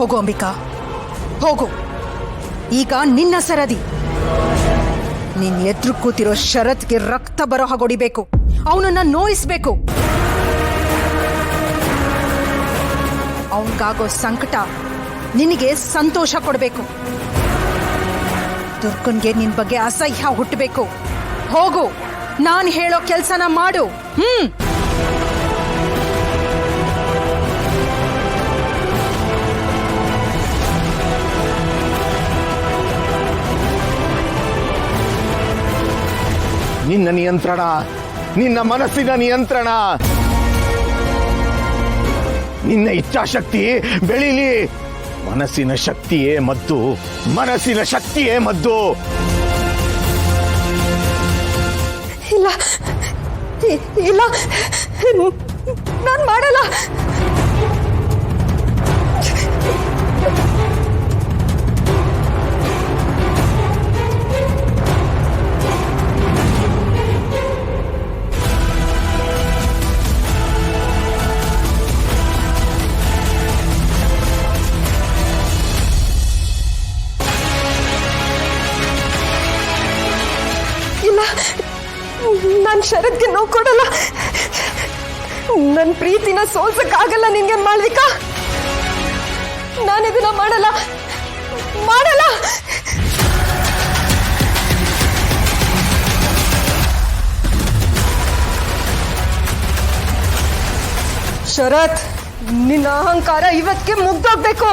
ಹೋಗು ಅಂಬಿಕಾ, ಹೋಗು. ಈಗ ನಿನ್ನ ಸರದಿ. ನೀನ್ ಎದುರು ಕೂತಿರೋ ಶರತ್ಗೆ ರಕ್ತ ಬರೋ ಹಾಗೊಡಿಬೇಕು, ಅವನನ್ನ ನೋಯಿಸ್ಬೇಕು. ಅವನ್ಗಾಗೋ ಸಂಕಟ ನಿನಗೆ ಸಂತೋಷ ಕೊಡಬೇಕು. ದುರ್ಗನ್ಗೆ ನಿನ್ ಬಗ್ಗೆ ಅಸಹ್ಯ ಹುಟ್ಟಬೇಕು. ಹೋಗು, ನಾನು ಹೇಳೋ ಕೆಲ್ಸನ ಮಾಡು. ನಿನ್ನ ನಿಯಂತ್ರಣ, ನಿನ್ನ ಮನಸ್ಸಿನ ನಿಯಂತ್ರಣ, ನಿನ್ನ ಇಚ್ಛಾಶಕ್ತಿ ಬೆಳೀಲಿ. ಮನಸ್ಸಿನ ಶಕ್ತಿಯೇ ಮದ್ದು, ಮನಸ್ಸಿನ ಶಕ್ತಿಯೇ ಮದ್ದು. ಇಲ್ಲ ಇಲ್ಲ, ನಾನು ಮಾಡಲ್ಲ. ನಾನು ಶರತ್ಗೆ ನೋವು ಕೊಡಲ್ಲ. ನನ್ನ ಪ್ರೀತಿನ ಸೋಲ್ಸಕ್ಕಾಗಲ್ಲ ನಿನ್ಗೆ ಮಾಳ್ವಿಕಾ. ನಾನಿದನ್ನ ಮಾಡಲ್ಲ ಮಾಡಲ್ಲ. ಶರತ್, ನಿನ್ನ ಅಹಂಕಾರ ಇವತ್ತಿಗೆ ಮುಗ್ದೋಗ್ಬೇಕು.